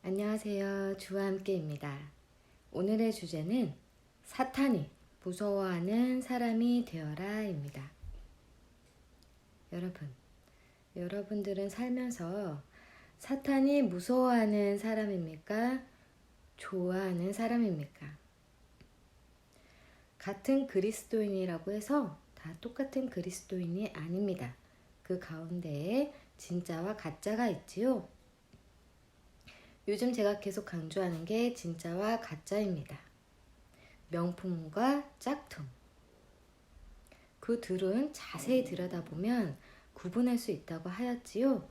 안녕하세요. 주와 함께입니다. 오늘의 주제는 사탄이 무서워하는 사람이 되어라입니다. 여러분들은 살면서 사탄이 무서워하는 사람입니까? 좋아하는 사람입니까? 같은 그리스도인이라고 해서 다 똑같은 그리스도인이 아닙니다. 그 가운데에 진짜와 가짜가 있지요. 요즘 제가 계속 강조하는 게 진짜와 가짜입니다. 명품과 짝퉁. 그 둘은 자세히 들여다보면 구분할 수 있다고 하였지요.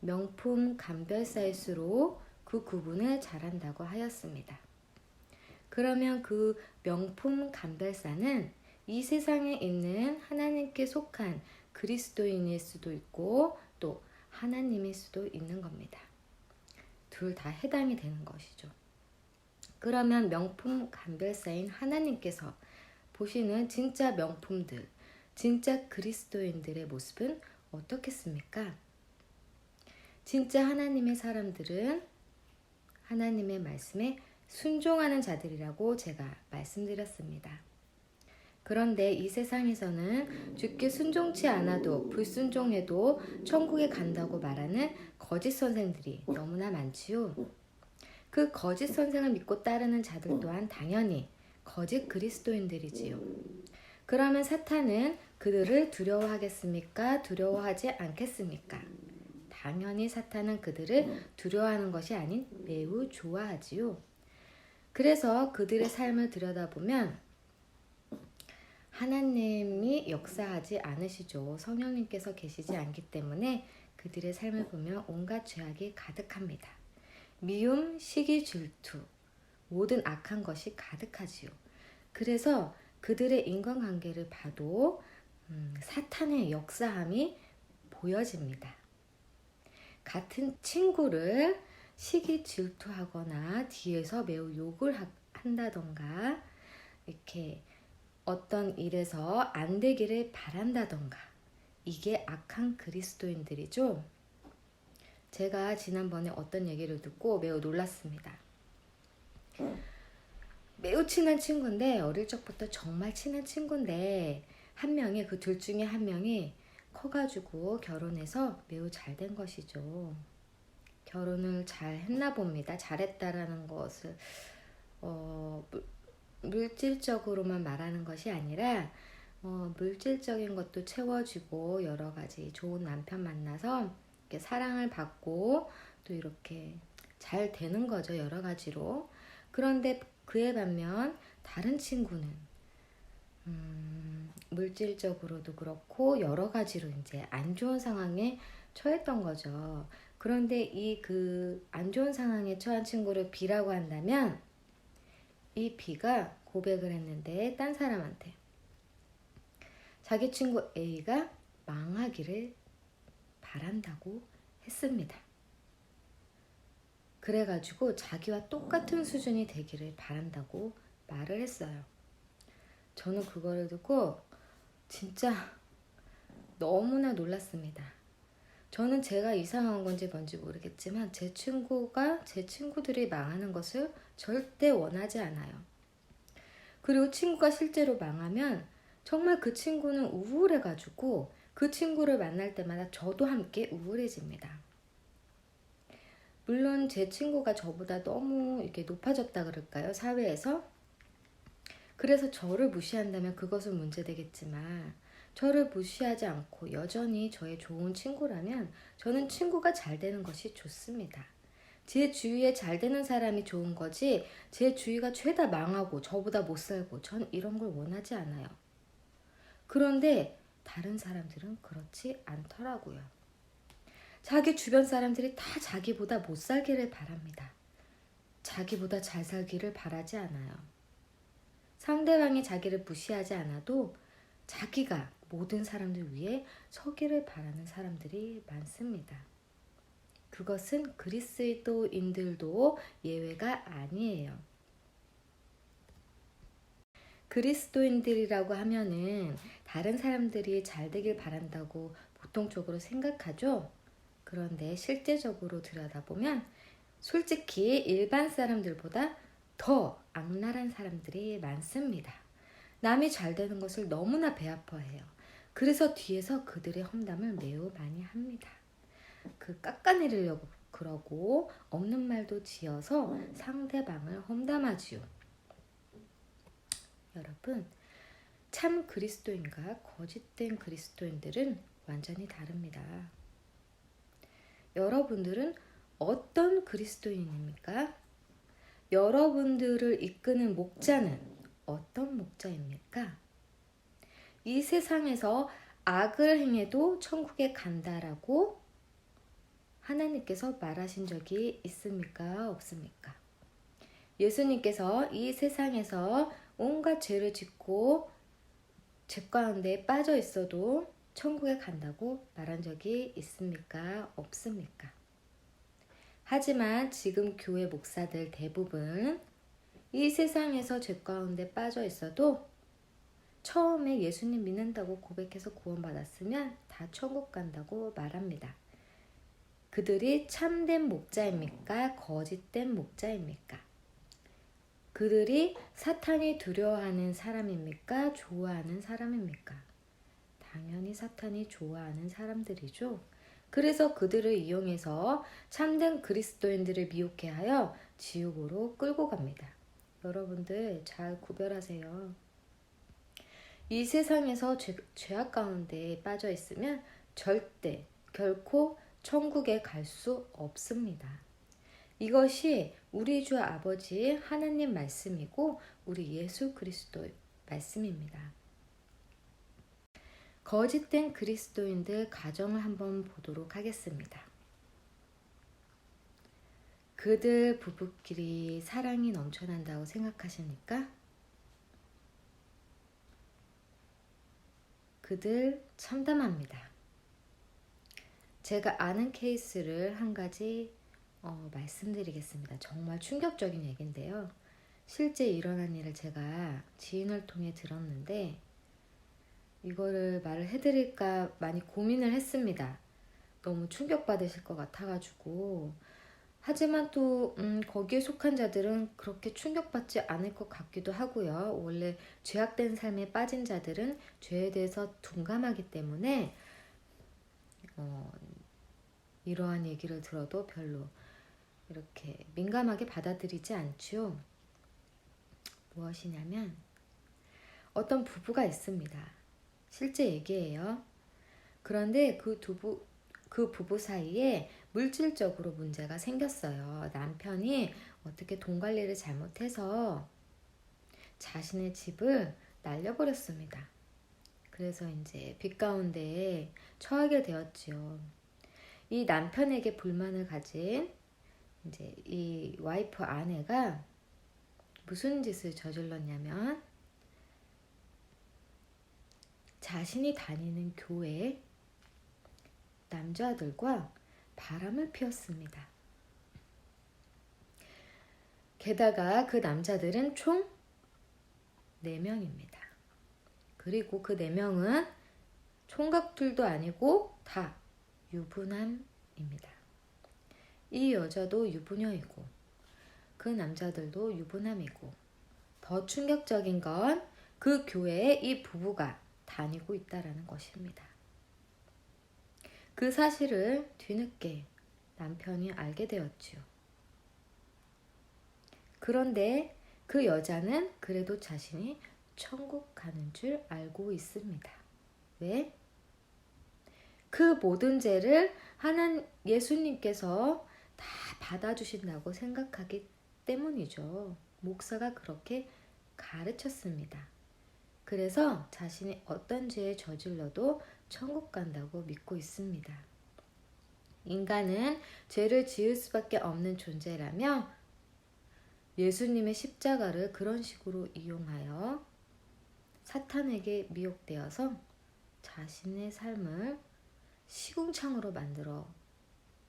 명품 감별사일수록 그 구분을 잘한다고 하였습니다. 그러면 그 명품 감별사는 이 세상에 있는 하나님께 속한 그리스도인일 수도 있고 또 하나님일 수도 있는 겁니다. 둘 다 해당이 되는 것이죠. 그러면 명품 감별사인 하나님께서 보시는 진짜 명품들, 진짜 그리스도인들의 모습은 어떻겠습니까? 진짜 하나님의 사람들은 하나님의 말씀에 순종하는 자들이라고 제가 말씀드렸습니다. 그런데 이 세상에서는 주께 순종치 않아도 불순종해도 천국에 간다고 말하는 거짓 선생들이 너무나 많지요. 그 거짓 선생을 믿고 따르는 자들 또한 당연히 거짓 그리스도인들이지요. 그러면 사탄은 그들을 두려워하겠습니까? 두려워하지 않겠습니까? 당연히 사탄은 그들을 두려워하는 것이 아닌 매우 좋아하지요. 그래서 그들의 삶을 들여다보면 하나님이 역사하지 않으시죠. 성령님께서 계시지 않기 때문에 그들의 삶을 보면 온갖 죄악이 가득합니다. 미움, 시기, 질투, 모든 악한 것이 가득하지요. 그래서 그들의 인간관계를 봐도 사탄의 역사함이 보여집니다. 같은 친구를 시기, 질투하거나 뒤에서 매우 욕을 한다던가 이렇게 어떤 일에서 안 되기를 바란다던가 이게 악한 그리스도인들이죠. 제가 지난번에 어떤 얘기를 듣고 매우 놀랐습니다. 매우 친한 친구인데 어릴 적부터 정말 친한 친구인데 한 명이 그 둘 중에 한 명이 커가지고 결혼해서 매우 잘 된 것이죠. 결혼을 잘 했나 봅니다. 잘했다라는 것을 물질적으로만 말하는 것이 아니라 물질적인 것도 채워주고 여러 가지 좋은 남편 만나서 이렇게 사랑을 받고 또 이렇게 잘 되는 거죠. 여러 가지로. 그런데 그에 반면 다른 친구는 물질적으로도 그렇고 여러 가지로 이제 안 좋은 상황에 처했던 거죠. 그런데 이 그 안 좋은 상황에 처한 친구를 B라고 한다면 이 B가 고백을 했는데 딴 사람한테 자기 친구 A가 망하기를 바란다고 했습니다. 그래가지고 자기와 똑같은 수준이 되기를 바란다고 말을 했어요. 저는 그거를 듣고 진짜 너무나 놀랐습니다. 저는 제가 이상한 건지 뭔지 모르겠지만 제 친구들이 망하는 것을 절대 원하지 않아요. 그리고 친구가 실제로 망하면 정말 그 친구는 우울해가지고 그 친구를 만날 때마다 저도 함께 우울해집니다. 물론 제 친구가 저보다 너무 이렇게 높아졌다 그럴까요? 사회에서. 그래서 저를 무시한다면 그것은 문제되겠지만 저를 무시하지 않고 여전히 저의 좋은 친구라면 저는 친구가 잘 되는 것이 좋습니다. 제 주위에 잘 되는 사람이 좋은 거지 제 주위가 죄다 망하고 저보다 못 살고 전 이런 걸 원하지 않아요. 그런데 다른 사람들은 그렇지 않더라고요. 자기 주변 사람들이 다 자기보다 못 살기를 바랍니다. 자기보다 잘 살기를 바라지 않아요. 상대방이 자기를 무시하지 않아도 자기가 모든 사람들 위해 서기를 바라는 사람들이 많습니다. 그것은 그리스도인들도 예외가 아니에요. 그리스도인들이라고 하면은 다른 사람들이 잘 되길 바란다고 보통적으로 생각하죠. 그런데 실제적으로 들여다보면 솔직히 일반 사람들보다 더 악랄한 사람들이 많습니다. 남이 잘 되는 것을 너무나 배아파해요. 그래서 뒤에서 그들의 험담을 매우 많이 합니다. 그 깎아내리려고 그러고 없는 말도 지어서 상대방을 험담하지요. 여러분, 참 그리스도인과 거짓된 그리스도인들은 완전히 다릅니다. 여러분들은 어떤 그리스도인입니까? 여러분들을 이끄는 목자는 어떤 목자입니까? 이 세상에서 악을 행해도 천국에 간다라고 하나님께서 말하신 적이 있습니까? 없습니까? 예수님께서 이 세상에서 온갖 죄를 짓고 죄 가운데 빠져 있어도 천국에 간다고 말한 적이 있습니까? 없습니까? 하지만 지금 교회 목사들 대부분 이 세상에서 죄 가운데 빠져 있어도 처음에 예수님 믿는다고 고백해서 구원받았으면 다 천국 간다고 말합니다. 그들이 참된 목자입니까? 거짓된 목자입니까? 그들이 사탄이 두려워하는 사람입니까? 좋아하는 사람입니까? 당연히 사탄이 좋아하는 사람들이죠. 그래서 그들을 이용해서 참된 그리스도인들을 미혹해 하여 지옥으로 끌고 갑니다. 여러분들 잘 구별하세요. 이 세상에서 죄악 가운데 빠져 있으면 절대 결코 천국에 갈 수 없습니다. 이것이 우리 주 아버지 하나님 말씀이고 우리 예수 그리스도의 말씀입니다. 거짓된 그리스도인들 가정을 한번 보도록 하겠습니다. 그들 부부끼리 사랑이 넘쳐난다고 생각하십니까? 그들 참담합니다. 제가 아는 케이스를 한 가지 말씀드리겠습니다. 정말 충격적인 얘기인데요. 실제 일어난 일을 제가 지인을 통해 들었는데 이거를 말을 해드릴까 많이 고민을 했습니다. 너무 충격받으실 것 같아가지고. 하지만 또 거기에 속한 자들은 그렇게 충격받지 않을 것 같기도 하고요. 원래 죄악된 삶에 빠진 자들은 죄에 대해서 둔감하기 때문에 이러한 얘기를 들어도 별로 이렇게 민감하게 받아들이지 않죠. 무엇이냐면 어떤 부부가 있습니다. 실제 얘기예요. 그런데 그 부부 사이에 물질적으로 문제가 생겼어요. 남편이 어떻게 돈 관리를 잘못해서 자신의 집을 날려버렸습니다. 그래서 이제 빚 가운데 처하게 되었지요. 이 남편에게 불만을 가진 이제 이 와이프 아내가 무슨 짓을 저질렀냐면 자신이 다니는 교회 남자들과 바람을 피웠습니다. 게다가 그 남자들은 총 4명입니다. 그리고 그 4명은 총각들도 아니고 다 유부남입니다. 이 여자도 유부녀이고 그 남자들도 유부남이고 더 충격적인 건 그 교회에 이 부부가 다니고 있다라는 것입니다. 그 사실을 뒤늦게 남편이 알게 되었지요. 그런데 그 여자는 그래도 자신이 천국 가는 줄 알고 있습니다. 왜? 그 모든 죄를 예수님께서 다 받아주신다고 생각하기 때문이죠. 목사가 그렇게 가르쳤습니다. 그래서 자신이 어떤 죄에 저질러도 천국 간다고 믿고 있습니다. 인간은 죄를 지을 수밖에 없는 존재라며 예수님의 십자가를 그런 식으로 이용하여 사탄에게 미혹되어서 자신의 삶을 시궁창으로 만들어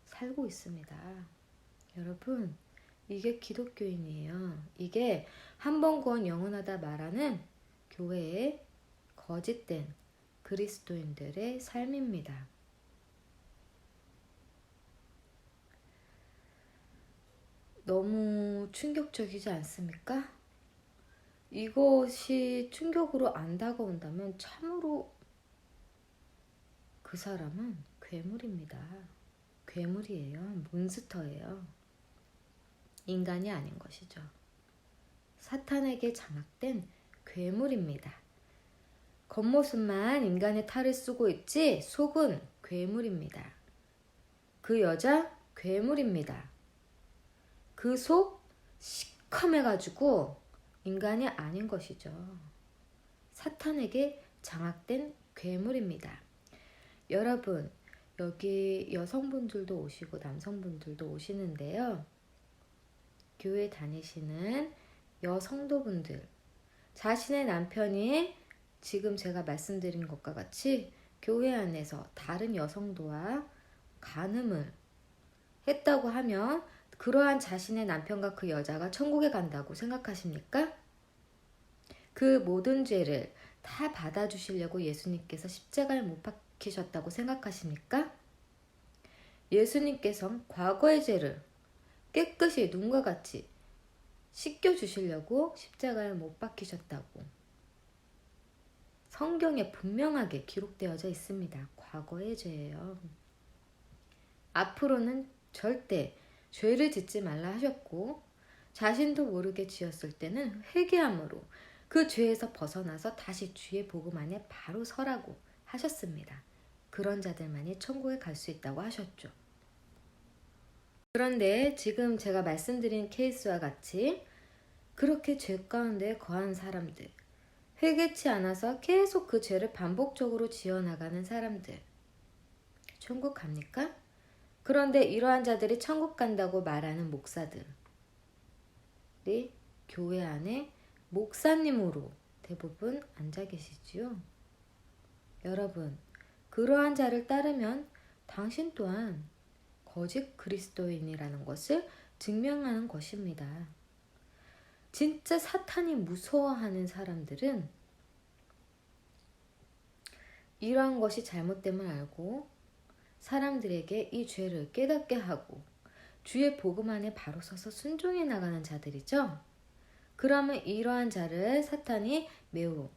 살고 있습니다. 여러분, 이게 기독교인이에요. 이게 한 번 구원 영원하다 말하는 교회의 거짓된 그리스도인들의 삶입니다. 너무 충격적이지 않습니까? 이것이 충격으로 안 다가온다면 참으로 그 사람은 괴물입니다. 괴물이에요. 몬스터예요. 인간이 아닌 것이죠. 사탄에게 장악된 괴물입니다. 겉모습만 인간의 탈을 쓰고 있지 속은 괴물입니다. 그 여자 괴물입니다. 그 속 시커매가지고 인간이 아닌 것이죠. 사탄에게 장악된 괴물입니다. 여러분, 여기 여성분들도 오시고 남성분들도 오시는데요. 교회 다니시는 여성도분들, 자신의 남편이 지금 제가 말씀드린 것과 같이 교회 안에서 다른 여성도와 간음을 했다고 하면 그러한 자신의 남편과 그 여자가 천국에 간다고 생각하십니까? 그 모든 죄를 다 받아주시려고 예수님께서 십자가에 못 박히셨다고 생각하십니까? 예수님께서 과거의 죄를 깨끗이 눈과 같이 씻겨주시려고 십자가에 못 박히셨다고 성경에 분명하게 기록되어져 있습니다. 과거의 죄예요. 앞으로는 절대 죄를 짓지 말라 하셨고 자신도 모르게 지었을 때는 회개함으로 그 죄에서 벗어나서 다시 주의 복음 안에 바로 서라고 하셨습니다. 그런 자들만이 천국에 갈 수 있다고 하셨죠. 그런데 지금 제가 말씀드린 케이스와 같이 그렇게 죄 가운데 거한 사람들, 회개치 않아서 계속 그 죄를 반복적으로 지어나가는 사람들, 천국 갑니까? 그런데 이러한 자들이 천국 간다고 말하는 목사들이 교회 안에 목사님으로 대부분 앉아 계시지요. 여러분, 그러한 자를 따르면 당신 또한 거짓 그리스도인이라는 것을 증명하는 것입니다. 진짜 사탄이 무서워하는 사람들은 이러한 것이 잘못됨을 알고 사람들에게 이 죄를 깨닫게 하고 주의 복음 안에 바로 서서 순종해 나가는 자들이죠. 그러면 이러한 자를 사탄이 매우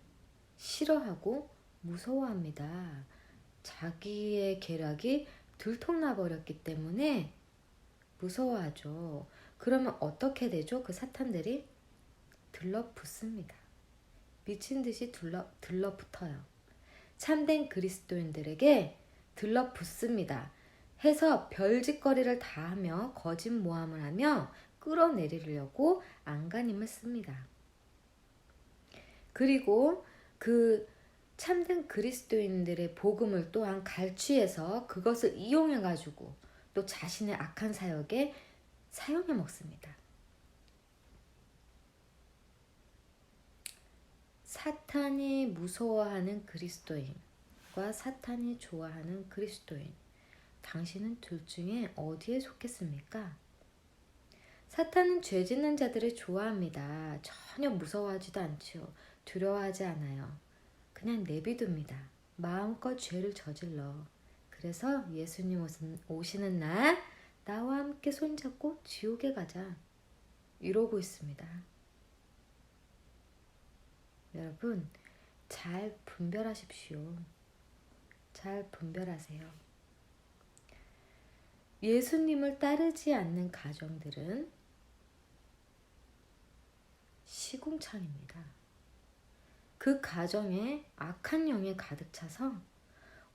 싫어하고 무서워합니다. 자기의 계략이 들통나 버렸기 때문에 무서워하죠. 그러면 어떻게 되죠? 그 사탄들이 들러붙습니다. 미친 듯이 들러붙어요. 참된 그리스도인들에게 들러붙습니다. 해서 별짓거리를 다 하며 거짓 모함을 하며 끌어내리려고 안간힘을 씁니다. 그리고 그 참된 그리스도인들의 복음을 또한 갈취해서 그것을 이용해가지고 또 자신의 악한 사역에 사용해 먹습니다. 사탄이 무서워하는 그리스도인과 사탄이 좋아하는 그리스도인, 당신은 둘 중에 어디에 속했습니까? 사탄은 죄 짓는 자들을 좋아합니다. 전혀 무서워하지도 않죠. 두려워하지 않아요. 그냥 내비둡니다. 마음껏 죄를 저질러. 그래서 예수님 오시는 날 나와 함께 손잡고 지옥에 가자. 이러고 있습니다. 여러분, 잘 분별하십시오. 잘 분별하세요. 예수님을 따르지 않는 가정들은 시궁창입니다. 그 가정에 악한 영이 가득 차서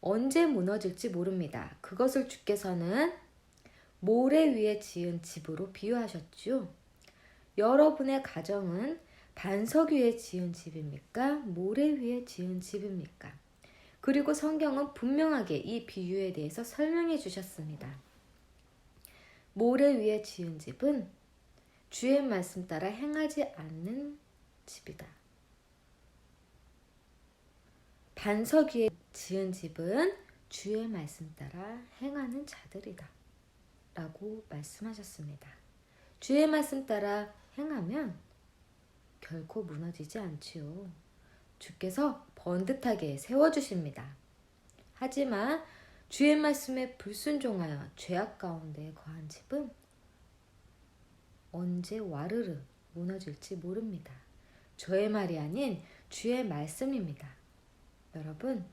언제 무너질지 모릅니다. 그것을 주께서는 모래 위에 지은 집으로 비유하셨죠. 여러분의 가정은 반석 위에 지은 집입니까? 모래 위에 지은 집입니까? 그리고 성경은 분명하게 이 비유에 대해서 설명해 주셨습니다. 모래 위에 지은 집은 주의 말씀 따라 행하지 않는 집이다. 반석 위에 지은 집은 주의 말씀 따라 행하는 자들이다. 라고 말씀하셨습니다. 주의 말씀 따라 행하면 결코 무너지지 않지요. 주께서 번듯하게 세워주십니다. 하지만 주의 말씀에 불순종하여 죄악 가운데 거한 집은 언제 와르르 무너질지 모릅니다. 저의 말이 아닌 주의 말씀입니다. 여러분,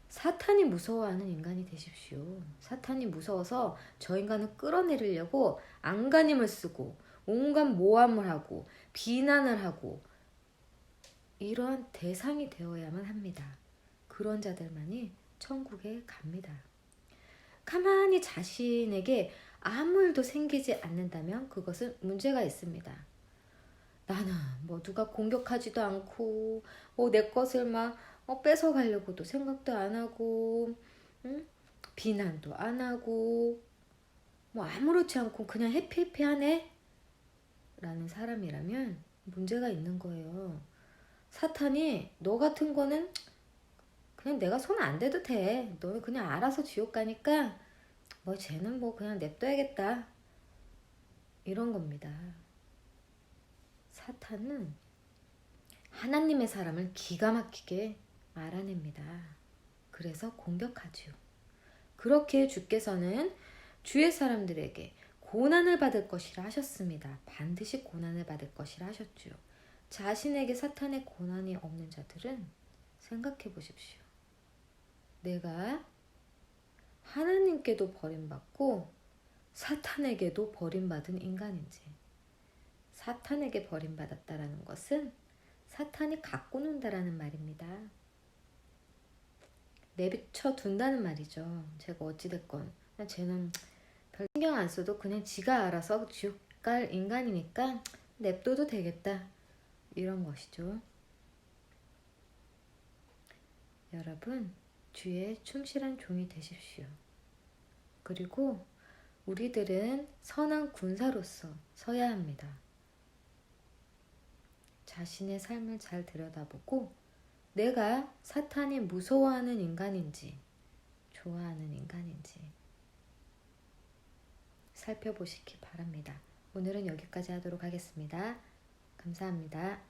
사탄이 무서워하는 인간이 되십시오. 사탄이 무서워서 저 인간을 끌어내리려고 안간힘을 쓰고 온갖 모함을 하고 비난을 하고 이러한 대상이 되어야만 합니다. 그런 자들만이 천국에 갑니다. 가만히 자신에게 아무 일도 생기지 않는다면 그것은 문제가 있습니다. 나는 뭐 누가 공격하지도 않고 내 것을 막 뺏어가려고도 생각도 안 하고 비난도 안 하고 뭐 아무렇지 않고 그냥 해피해피하네 라는 사람이라면 문제가 있는 거예요. 사탄이 너 같은 거는 그냥 내가 손 안 대도 돼. 너 그냥 알아서 지옥 가니까 뭐 쟤는 뭐 그냥 냅둬야겠다. 이런 겁니다. 사탄은 하나님의 사람을 기가 막히게 알아냅니다. 그래서 공격하죠. 그렇게 주께서는 주의 사람들에게 고난을 받을 것이라 하셨습니다. 반드시 고난을 받을 것이라 하셨죠. 자신에게 사탄의 고난이 없는 자들은 생각해 보십시오. 내가 하나님께도 버림받고 사탄에게도 버림받은 인간인지. 사탄에게 버림받았다라는 것은 사탄이 갖고 논다라는 말입니다. 내비쳐 둔다는 말이죠. 제가 어찌됐건 그냥 쟤는 별 신경 안 써도 그냥 지가 알아서 지옥 갈 인간이니까 냅둬도 되겠다. 이런 것이죠. 여러분, 주의 충실한 종이 되십시오. 그리고 우리들은 선한 군사로서 서야 합니다. 자신의 삶을 잘 들여다보고 내가 사탄이 무서워하는 인간인지 좋아하는 인간인지 살펴보시기 바랍니다. 오늘은 여기까지 하도록 하겠습니다. 감사합니다.